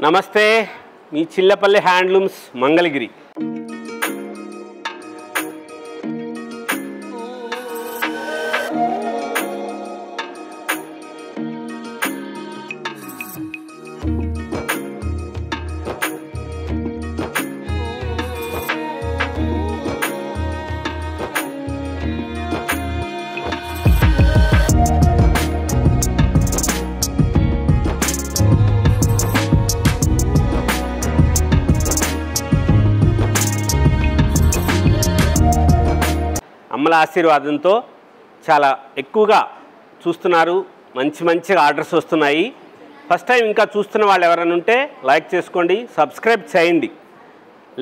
నమస్తే మీ చిల్లపల్లి హ్యాండ్లూమ్స్ మంగళగిరి. అమ్మల ఆశీర్వాదంతో చాలా ఎక్కువగా చూస్తున్నారు, మంచి ఆర్డర్స్ వస్తున్నాయి. ఫస్ట్ టైం ఇంకా చూస్తున్న వాళ్ళు ఎవరైనా ఉంటే లైక్ చేసుకోండి, సబ్స్క్రైబ్ చేయండి.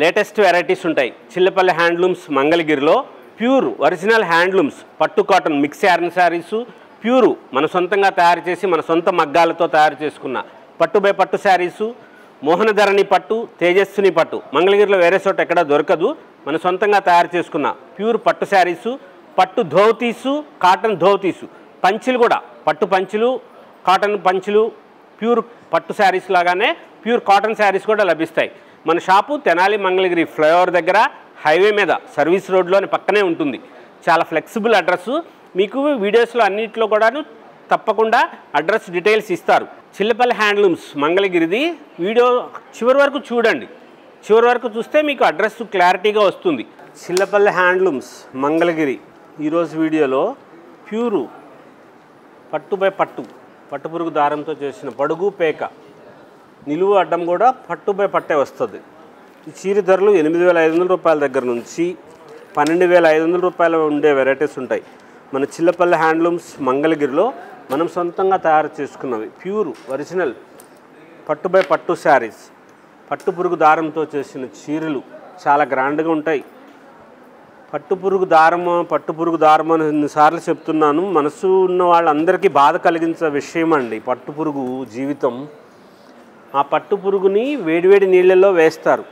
లేటెస్ట్ వెరైటీస్ ఉంటాయి. చిల్లపల్లి హ్యాండ్లూమ్స్ మంగళగిరిలో ప్యూర్ ఒరిజినల్ హ్యాండ్లూమ్స్ పట్టు cotton mix yarn saris, pure మన సొంతంగా తయారు చేసి మన సొంత మగ్గాలతో తయారు చేసుకున్న పట్టు బై పట్టు శారీసు, మోహనధరణి పట్టు, తేజస్విని పట్టు మంగళగిరిలో వేరే చోట ఎక్కడ దొరకదు. మన సొంతంగా తయారు చేసుకున్న ప్యూర్ పట్టు శారీసు, పట్టు ధోతీసు, కాటన్ ధోతీసు, పంచులు కూడా పట్టు పంచులు, కాటన్ పంచులు, ప్యూర్ పట్టు శారీస్ లాగానే ప్యూర్ కాటన్ శారీస్ కూడా లభిస్తాయి. మన షాపు తెనాలి మంగళగిరి ఫ్లైఓవర్ దగ్గర హైవే మీద సర్వీస్ రోడ్లోని పక్కనే ఉంటుంది. చాలా ఫ్లెక్సిబుల్ అడ్రస్. మీకు వీడియోస్లో అన్నింటిలో కూడాను తప్పకుండా అడ్రస్ డీటెయిల్స్ ఇస్తారు. చిల్లపల్లి హ్యాండ్లూమ్స్ మంగళగిరిది వీడియో చివరి వరకు చూడండి. చివరి వరకు చూస్తే మీకు అడ్రస్ క్లారిటీగా వస్తుంది. చిల్లపల్లి హ్యాండ్లూమ్స్ మంగళగిరి ఈరోజు వీడియోలో ప్యూరు పట్టు బై పట్టు, పట్టు పురుగు దారంతో చేసిన పడుగు పేక నిలువు అడ్డం కూడా పట్టు బై పట్టే వస్తుంది. ఈ చీర ధరలు 8,500 రూపాయల దగ్గర నుంచి 12,500 రూపాయలు ఉండే వెరైటీస్ ఉంటాయి. మన చిల్లపల్లి హ్యాండ్లూమ్స్ మంగళగిరిలో మనం సొంతంగా తయారు చేసుకున్నవి ప్యూర్ ఒరిజినల్ పట్టు బై పట్టు శారీస్, పట్టు పురుగు దారంతో చేసిన చీరలు చాలా గ్రాండ్గా ఉంటాయి. పట్టు పురుగు దారం అని ఎన్నిసార్లు చెప్తున్నాను. మనసు ఉన్న వాళ్ళందరికీ బాధ కలిగించే విషయం అండి పట్టు పురుగు జీవితం. ఆ పట్టు పురుగుని వేడివేడి నీళ్ళల్లో వేస్తారు.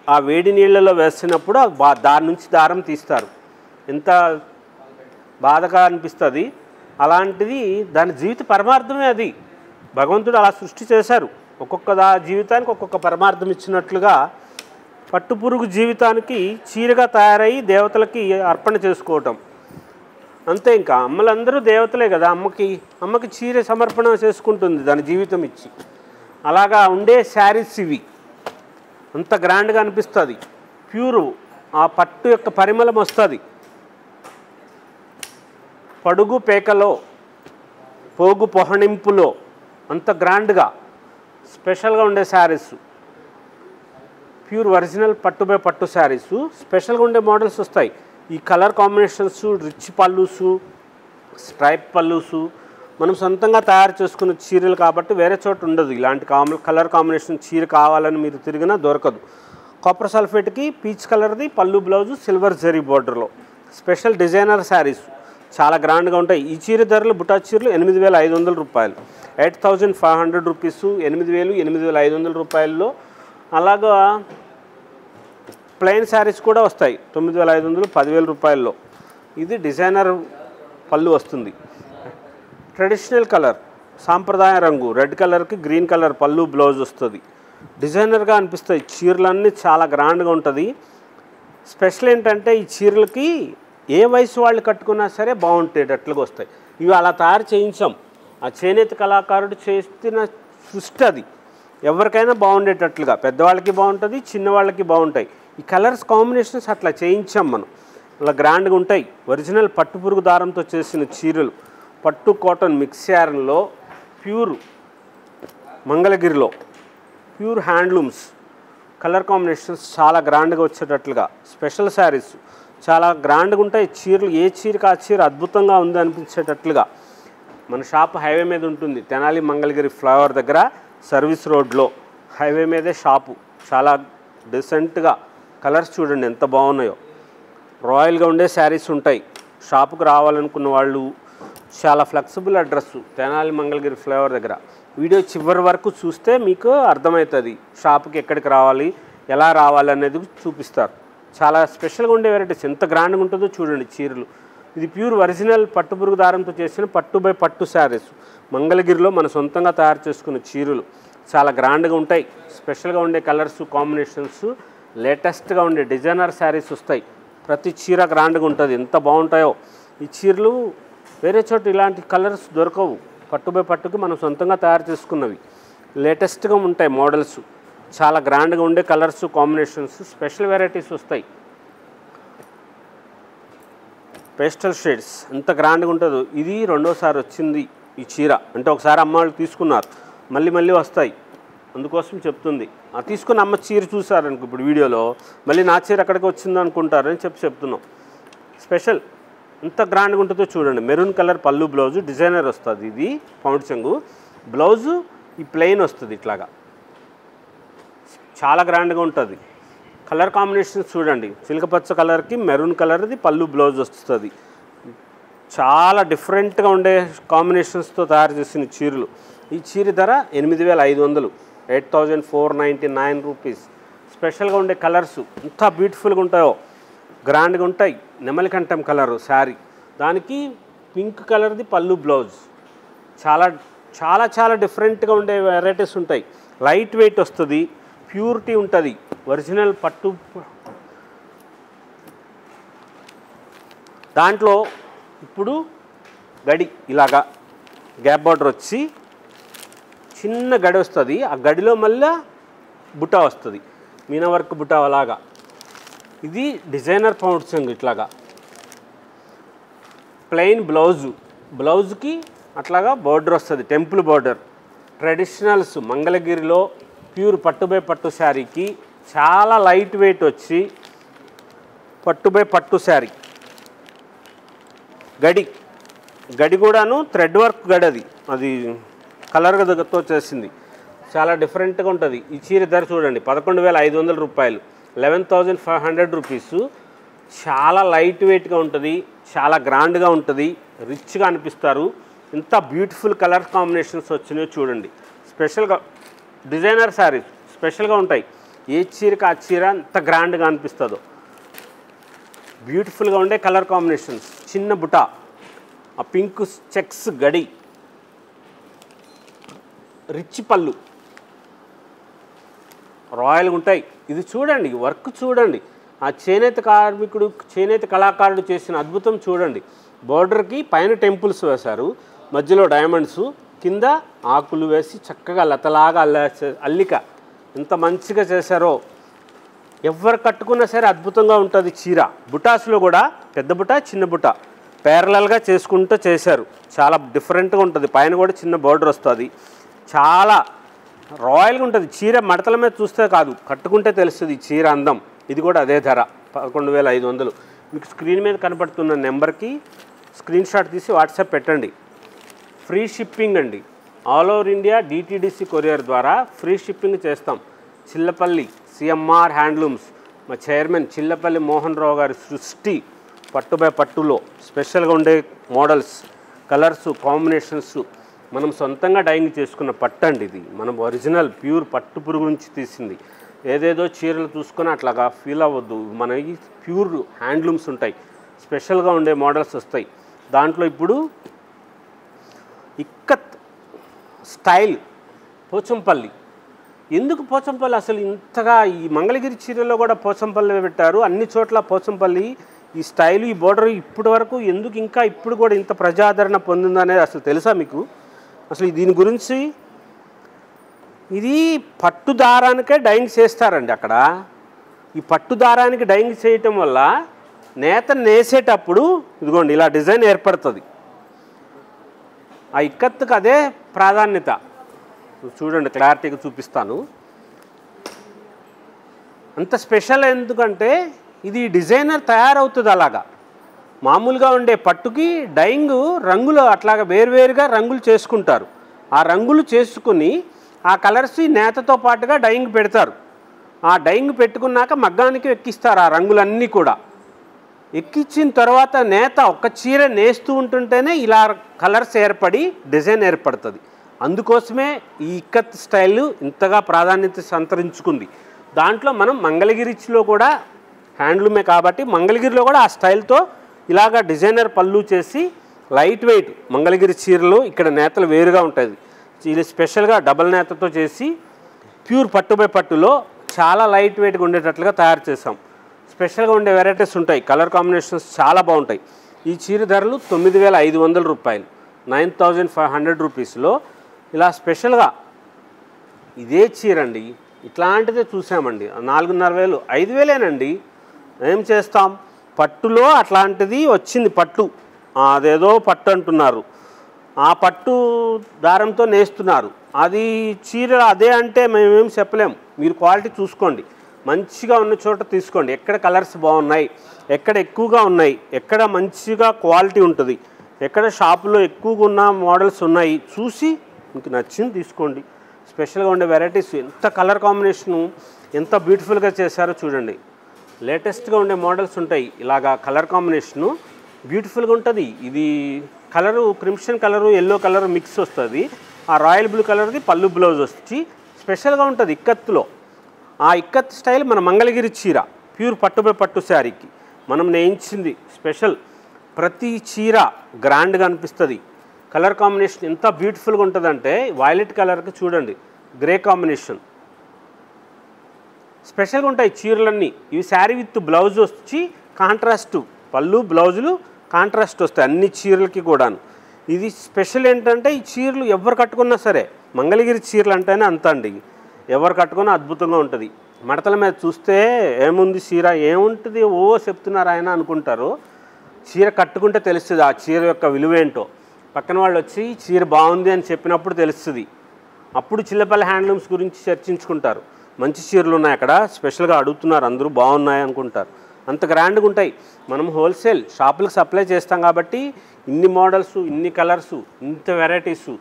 ఆ వేడి నీళ్ళల్లో వేసినప్పుడు దాని నుంచి దారం తీస్తారు. ఎంత బాధగా అనిపిస్తుంది. అలాంటిది దాని జీవిత పరమార్థమే అది. భగవంతుడు అలా సృష్టి చేశారు. ఒక్కొక్క జీవితానికి ఒక్కొక్క పరమార్థం ఇచ్చినట్లుగా పట్టుపురుగు జీవితానికి చీరగా తయారయ్యి దేవతలకి అర్పణ చేసుకోవటం అంతే. ఇంకా అమ్మలందరూ దేవతలే కదా. అమ్మకి చీర సమర్పణ చేసుకుంటుంది దాని జీవితం ఇచ్చి. అలాగా ఉండే శారీస్ ఇవి. అంత గ్రాండ్గా అనిపిస్తుంది. ప్యూరు ఆ పట్టు యొక్క పరిమళం వస్తుంది. పడుగు పేకలో, పోగు పొహణింపులో అంత గ్రాండ్గా స్పెషల్గా ఉండే శారీస్, ప్యూర్ ఒరిజినల్ పట్టు బై పట్టు శారీసు. స్పెషల్గా ఉండే మోడల్స్ వస్తాయి. ఈ కలర్ కాంబినేషన్స్, రిచ్ పల్లూసు, స్ట్రైప్ పల్లూసు మనం సొంతంగా తయారు చేసుకున్న చీరలు కాబట్టి వేరే చోట ఉండదు. ఇలాంటి కలర్ కాంబినేషన్ చీర కావాలని మీరు తిరిగినా దొరకదు. కాపర్ సల్ఫేట్కి పీచ్ కలర్ది పళ్ళు బ్లౌజు, సిల్వర్ జరీ బోర్డర్లో స్పెషల్ డిజైనర్ శారీస్ చాలా గ్రాండ్గా ఉంటాయి. ఈ చీర ధరలు బుటా చీరలు 8,500 రూపాయలు, 8,500 రూపీస్, 8,000, 8,500 రూపాయల్లో. అలాగా ప్లెయిన్ శారీస్ కూడా వస్తాయి 9,500, 10,000 రూపాయల్లో. ఇది డిజైనర్ పళ్ళు వస్తుంది. ట్రెడిషనల్ కలర్ సాంప్రదాయ రంగు రెడ్ కలర్కి గ్రీన్ కలర్ పళ్ళు బ్లౌజ్ వస్తుంది. డిజైనర్గా అనిపిస్తాయి చీరలన్నీ. చాలా గ్రాండ్గా ఉంటుంది. స్పెషల్ ఏంటంటే ఈ చీరలకి ఏ వయసు వాళ్ళు కట్టుకున్నా సరే బాగుంటేటట్లుగా వస్తాయి. ఇవి అలా తయారు చేయించాం. ఆ చేనేత కళాకారుడు చేస్తున్న సృష్టి అది. ఎవరికైనా బాగుండేటట్లుగా, పెద్దవాళ్ళకి బాగుంటుంది, చిన్నవాళ్ళకి బాగుంటాయి. ఈ కలర్స్ కాంబినేషన్స్ అట్లా చేయించాం మనం. అలా గ్రాండ్గా ఉంటాయి. ఒరిజినల్ పట్టు పురుగు దారంతో చేసిన చీరలు పట్టు కాటన్ మిక్స్ యార్న్లో ప్యూర్ మంగళగిరిలో ప్యూర్ హ్యాండ్లూమ్స్ కలర్ కాంబినేషన్స్ చాలా గ్రాండ్గా వచ్చేటట్లుగా స్పెషల్ శారీస్ చాలా గ్రాండ్గా ఉంటాయి. చీరలు ఏ చీరకి ఆ చీర అద్భుతంగా ఉంది అనిపించేటట్లుగా. మన షాప్ హైవే మీద ఉంటుంది. తెనాలి మంగళగిరి ఫ్లైఓవర్ దగ్గర సర్వీస్ రోడ్లో హైవే మీదే షాపు. చాలా డీసెంట్గా కలర్స్ చూడండి ఎంత బాగున్నాయో. రాయల్గా ఉండే శారీస్ ఉంటాయి. షాపుకు రావాలనుకున్న వాళ్ళు చాలా flexible address Tenali Mangalagiri flyover దగ్గర. వీడియో చివరి వరకు చూస్తే మీకు అర్థమవుతుంది షాపుకి ఎక్కడికి రావాలి, ఎలా రావాలి అనేది చూపిస్తారు. చాలా స్పెషల్గా ఉండే వెరైటీస్ ఎంత గ్రాండ్గా ఉంటుందో చూడండి చీరలు. ఇది ప్యూర్ ఒరిజినల్ పట్టుపురుగు దారంతో చేసిన పట్టు బై పట్టు శారీస్. మంగళగిరిలో మన సొంతంగా తయారు చేసుకున్న చీరలు చాలా గ్రాండ్గా ఉంటాయి. స్పెషల్గా ఉండే కలర్స్ కాంబినేషన్స్, లేటెస్ట్గా ఉండే డిజైనర్ శారీస్ వస్తాయి. ప్రతి చీర గ్రాండ్గా ఉంటుంది. ఎంత బాగుంటాయో ఈ చీరలు. వేరే చోట ఇలాంటి కలర్స్ దొరకవు. పట్టు బై పట్టుకి మనం సొంతంగా తయారు చేసుకున్నవి. లేటెస్ట్గా ఉంటాయి మోడల్స్. చాలా గ్రాండ్గా ఉండే కలర్స్ కాంబినేషన్స్, స్పెషల్ వెరైటీస్ వస్తాయి. పేస్టల్ షేడ్స్ ఎంత గ్రాండ్గా ఉంటుందో. ఇది రెండోసారి వచ్చింది ఈ చీర. అంటే ఒకసారి అమ్మ వాళ్ళు తీసుకున్నారు, మళ్ళీ మళ్ళీ వస్తాయి. అందుకోసం చెప్తుంది. తీసుకున్న అమ్మ చీర చూసారనుకో ఇప్పుడు వీడియోలో, మళ్ళీ నా చీర అక్కడికి వచ్చింది అనుకుంటారని చెప్తున్నాం. స్పెషల్ ఎంత గ్రాండ్గా ఉంటుందో చూడండి. మెరూన్ కలర్ పళ్ళు, బ్లౌజు డిజైనర్ వస్తుంది. ఇది పౌండ్ చెంగు బ్లౌజు, ఈ ప్లెయిన్ వస్తుంది ఇట్లాగా. చాలా గ్రాండ్గా ఉంటుంది. కలర్ కాంబినేషన్స్ చూడండి. చిలకపచ్చ కలర్కి మెరూన్ కలర్ది పళ్ళు, బ్లౌజ్ వస్తుంది. చాలా డిఫరెంట్గా ఉండే కాంబినేషన్స్తో తయారు చేసిన చీరలు. ఈ చీర ధర 8,500, 8,499 రూపీస్. స్పెషల్గా ఉండే కలర్స్ ఎంత బ్యూటిఫుల్గా ఉంటాయో, గ్రాండ్గా ఉంటాయి. నెమలికంఠం కలరు శారీ, దానికి పింక్ కలర్ది పళ్ళు, బ్లౌజ్. చాలా చాలా చాలా డిఫరెంట్గా ఉండే వెరైటీస్ ఉంటాయి. లైట్ వెయిట్ వస్తుంది, ప్యూరిటీ ఉంటుంది. ఒరిజినల్ పట్టు. దాంట్లో ఇప్పుడు గడి ఇలాగా గ్యాప్ బార్డర్ వచ్చి చిన్న గడి వస్తుంది. ఆ గడిలో మళ్ళీ బుటా వస్తుంది, మీనా వర్క్ బుటా అలాగా. ఇది డిజైనర్ పౌండ్ చెంగు ఇట్లాగా. ప్లెయిన్ బ్లౌజు, బ్లౌజ్కి అట్లాగా బార్డర్ వస్తుంది, టెంపుల్ బార్డర్. ట్రెడిషనల్స్ మంగళగిరిలో ప్యూర్ పట్టు బై పట్టు శారీకి చాలా లైట్ వెయిట్ వచ్చి పట్టు బై పట్టు శారీ. గడి కూడాను థ్రెడ్ వర్క్ గడి, అది కలర్ గదతో చేసింది. చాలా డిఫరెంట్గా ఉంటుంది. ఈ చీర ధర చూడండి 11,500 రూపాయలు, 11,500 రూపీస్. చాలా లైట్ వెయిట్గా ఉంటుంది, చాలా గ్రాండ్గా ఉంటుంది, రిచ్గా అనిపిస్తారు. ఇంత బ్యూటిఫుల్ కలర్ కాంబినేషన్స్ వచ్చినాయో చూడండి. స్పెషల్గా డిజైనర్ శారీస్ స్పెషల్గా ఉంటాయి. ఏ చీరకి ఆ చీర అంత గ్రాండ్గా అనిపిస్తుందో. బ్యూటిఫుల్గా ఉండే కలర్ కాంబినేషన్స్. చిన్న బుటా, ఆ పింక్ చెక్స్ గడి, రిచ్ పళ్ళు, రాయల్గా ఉంటాయి. ఇది చూడండి, వర్క్ చూడండి. ఆ చేనేత కార్మికుడు, చేనేత కళాకారుడు చేసిన అద్భుతం చూడండి. బోర్డర్కి పైన టెంపుల్స్ వేశారు, మధ్యలో డైమండ్స్, కింద ఆకులు వేసి చక్కగా లతలాగా అల్లిక ఎంత మంచిగా చేశారో. ఎవరు కట్టుకున్నా సరే అద్భుతంగా ఉంటుంది చీర. బుటాస్లో కూడా పెద్ద బుట్ట, చిన్న బుట్ట ప్యారలల్గా చేసుకుంటూ చేశారు. చాలా డిఫరెంట్గా ఉంటుంది. పైన కూడా చిన్న బోర్డర్ వస్తుంది. చాలా రాయల్గా ఉంటుంది చీర. మడతల మీద చూస్తే కాదు, కట్టుకుంటే తెలుస్తుంది చీర అందం. ఇది కూడా అదే ధర 11,500. మీకు స్క్రీన్ మీద కనపడుతున్న నెంబర్కి స్క్రీన్ షాట్ తీసి వాట్సాప్ పెట్టండి. ఫ్రీ షిప్పింగ్ అండి. All over India DTDC courier ద్వారా ఫ్రీ షిప్పింగ్ చేస్తాం. చిల్లపల్లి CMR హ్యాండ్లూమ్స్, మా చైర్మన్ చిల్లపల్లి మోహన్ రావు గారి సృష్టి. పట్టు బై పట్టులో స్పెషల్గా ఉండే మోడల్స్, కలర్స్, కాంబినేషన్స్. మనం సొంతంగా డైయింగ్ చేసుకున్న పట్టు అండి ఇది. మనం ఒరిజినల్ ప్యూర్ పట్టు పురుగు నుంచి తీసింది. ఏదేదో చీరలు చూసుకొని అట్లాగా ఫీల్ అవ్వద్దు. మన ప్యూర్ హ్యాండ్లూమ్స్ ఉంటాయి, స్పెషల్గా ఉండే మోడల్స్ వస్తాయి. దాంట్లో ఇప్పుడు ఇక్కత్ స్టైల్ పోచంపల్లి. ఎందుకు పోచంపల్లి అసలు ఇంతగా? ఈ మంగళగిరి చీరలో కూడా పోచంపల్లి పెట్టారు, అన్ని చోట్ల పోచంపల్లి. ఈ స్టైల్, ఈ బోర్డర్ ఇప్పటి వరకు ఎందుకు ఇంకా ఇప్పుడు కూడా ఇంత ప్రజాదరణ పొందిందనేది అసలు తెలుసా మీకు? అసలు దీని గురించి, ఇది పట్టు దారానికే డైయింగ్ చేస్తారండి అక్కడ. ఈ పట్టు దారానికి డైయింగ్ చేయటం వల్ల నేత నేసేటప్పుడు ఇదిగోండి ఇలా డిజైన్ ఏర్పడుతుంది. ఆ ఇక్కత్తుకు అదే ప్రాధాన్యత. చూడండి, క్లారిటీగా చూపిస్తాను. అంత స్పెషల్ ఎందుకంటే ఇది డిజైనర్ తయారవుతుంది అలాగా. మామూలుగా ఉండే పట్టుకి డైయింగ్ రంగులు అట్లాగా వేరువేరుగా రంగులు చేసుకుంటారు. ఆ రంగులు చేసుకుని ఆ కలర్స్ నేతతో పాటుగా డైయింగ్ పెడతారు. ఆ డైయింగ్ పెట్టుకున్నాక మగ్గానికి ఎక్కిస్తారు ఆ రంగులన్నీ కూడా. ఎక్కించిన తర్వాత నేత ఒక చీర నేస్తూ ఉంటుంటేనే ఇలా కలర్స్ ఏర్పడి డిజైన్ ఏర్పడుతుంది. అందుకోసమే ఈ ఇక్కత్ స్టైల్ ఇంతగా ప్రాధాన్యత సంతరించుకుంది. దాంట్లో మనం మంగళగిరిలో కూడా హ్యాండ్లూమే కాబట్టి మంగళగిరిలో కూడా ఆ స్టైల్తో ఇలాగా డిజైనర్ పళ్ళు చేసి లైట్ వెయిట్ మంగళగిరి చీరలు ఇక్కడ నేతలు వేరుగా ఉంటుంది. ఇది స్పెషల్గా డబల్ నేతతో చేసి ప్యూర్ పట్టు బై పట్టులో చాలా లైట్ వెయిట్గా ఉండేటట్లుగా తయారు చేసాం. స్పెషల్గా ఉండే వెరైటీస్ ఉంటాయి, కలర్ కాంబినేషన్స్ చాలా బాగుంటాయి. ఈ చీర ధరలు 9,500 రూపాయలు, 9,500 రూపీస్లో ఇలా స్పెషల్గా ఇదే చీర అండి. ఇట్లాంటిదే చూసామండి, 4,500, 5,000ఏనండి. ఏం చేస్తాం, పట్టులో అట్లాంటిది వచ్చింది. పట్టు అదేదో పట్టు అంటున్నారు, ఆ పట్టు దారంతో నేస్తున్నారు. అది చీర అదే అంటే మేమేం చెప్పలేము. మీరు క్వాలిటీ చూసుకోండి, మంచిగా ఉన్న చోట తీసుకోండి. ఎక్కడ కలర్స్ బాగున్నాయి, ఎక్కడ ఎక్కువగా ఉన్నాయి, ఎక్కడ మంచిగా క్వాలిటీ ఉంటుంది, ఎక్కడ షాపులో ఎక్కువగా ఉన్న మోడల్స్ ఉన్నాయి చూసి మీకు నచ్చింది తీసుకోండి. స్పెషల్గా ఉండే వెరైటీస్, ఎంత కలర్ కాంబినేషను ఎంత బ్యూటిఫుల్గా చేశారో చూడండి. లేటెస్ట్గా ఉండే మోడల్స్ ఉంటాయి, ఇలాగా కలర్ కాంబినేషను బ్యూటిఫుల్గా ఉంటుంది. ఇది colour crimson colour yellow colour mix వస్తుంది. ఆ రాయల్ బ్లూ కలర్ది పళ్ళు బ్లౌజ్ వచ్చి స్పెషల్గా ఉంటుంది ఇక్కత్తులో. ఆ ఇక్కత్ స్టైల్ మన మంగళగిరి చీర ప్యూర్ పట్టు బై పట్టు శారీకి మనం నేయించింది స్పెషల్. ప్రతి చీర గ్రాండ్గా అనిపిస్తుంది. కలర్ కాంబినేషన్ ఎంత బ్యూటిఫుల్గా ఉంటుందంటే వైలెట్ కలర్కి చూడండి, గ్రే కాంబినేషన్ స్పెషల్గా ఉంటాయి చీరలన్నీ. ఇవి శారీ విత్ బ్లౌజ్ వచ్చి కాంట్రాస్ట్, పళ్ళు బ్లౌజులు కాంట్రాస్ట్ వస్తాయి అన్ని చీరలకి కూడాను. ఇది స్పెషల్ ఏంటంటే ఈ చీరలు ఎవరు కట్టుకున్నా సరే, మంగళగిరి చీరలు అంటేనే అంత అండి, ఎవరు కట్టుకున్నా అద్భుతంగా ఉంటుంది. మడతల మీద చూస్తే ఏముంది చీర, ఏముంటుంది ఓ చెప్తున్నారు ఆయన అనుకుంటారు. చీర కట్టుకుంటే తెలుస్తుంది ఆ చీర యొక్క విలువేంటో. పక్కన వాళ్ళు వచ్చి చీర బాగుంది అని చెప్పినప్పుడు తెలుస్తుంది. అప్పుడు చిల్లపల్లి హ్యాండ్లూమ్స్ గురించి చర్చించుకుంటారు. మంచి చీరలు ఉన్నాయి అక్కడ, స్పెషల్గా అడుగుతున్నారు అందరూ, బాగున్నాయి అనుకుంటారు. అంత గ్రాండ్గా ఉంటాయి. మనం హోల్సేల్ షాపులకు సప్లై చేస్తాం కాబట్టి ఇన్ని మోడల్స్, ఇన్ని కలర్సు, ఇంత వెరైటీసు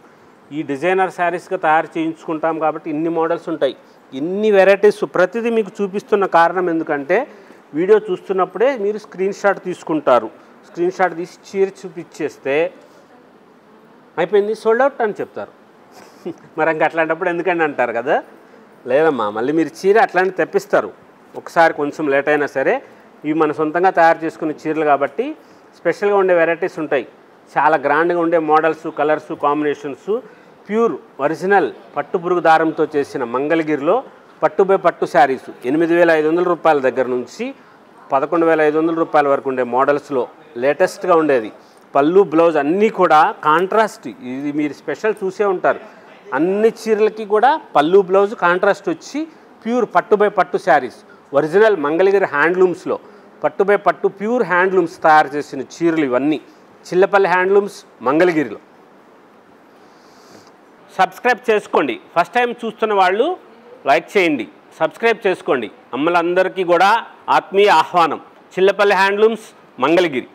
ఈ డిజైనర్ శారీస్గా తయారు చేయించుకుంటాం కాబట్టి ఇన్ని మోడల్స్ ఉంటాయి, ఇన్ని వెరైటీస్. ప్రతిదీ మీకు చూపిస్తున్న కారణం ఎందుకంటే వీడియో చూస్తున్నప్పుడే మీరు స్క్రీన్ షాట్ తీసుకుంటారు. స్క్రీన్ షాట్ తీసి చీర చూపించేస్తే అయిపోయింది, సోల్డ్ అవుట్ అని చెప్తారు. మరి ఇంకా అట్లాంటప్పుడు ఎందుకండి అంటారు కదా. లేదమ్మా, మళ్ళీ మీరు చీర అట్లాంటి తెప్పిస్తారు. ఒకసారి కొంచెం లేట్ అయినా సరే ఇవి మన సొంతంగా తయారు చేసుకునే చీరలు కాబట్టి స్పెషల్గా ఉండే వెరైటీస్ ఉంటాయి. చాలా గ్రాండ్గా ఉండే models, colours, combinations. Pure original పట్టు పురుగు దారంతో చేసిన మంగళగిరిలో పట్టు బై పట్టు శారీస్ 8,500 రూపాయల దగ్గర నుంచి 11,500 రూపాయల వరకు ఉండే మోడల్స్లో లేటెస్ట్గా ఉండేది. పళ్ళు బ్లౌజ్ అన్నీ కూడా కాంట్రాస్ట్. ఇది మీరు స్పెషల్ చూసే ఉంటారు. అన్ని చీరలకి కూడా పళ్ళు బ్లౌజ్ కాంట్రాస్ట్ వచ్చి ప్యూర్ పట్టు బై పట్టు శారీస్, ఒరిజినల్ మంగళగిరి హ్యాండ్లూమ్స్లో పట్టు బై పట్టు ప్యూర్ హ్యాండ్లూమ్స్ తయారు చేసిన చీరలు ఇవన్నీ. చిల్లపల్లి హ్యాండ్లూమ్స్ మంగళగిరిలో. సబ్స్క్రైబ్ చేసుకోండి. ఫస్ట్ టైం చూస్తున్న వాళ్ళు లైక్ చేయండి, సబ్స్క్రైబ్ చేసుకోండి. అమ్మలందరికీ కూడా ఆత్మీయ ఆహ్వానం. చిల్లపల్లి హ్యాండ్లూమ్స్ మంగళగిరి.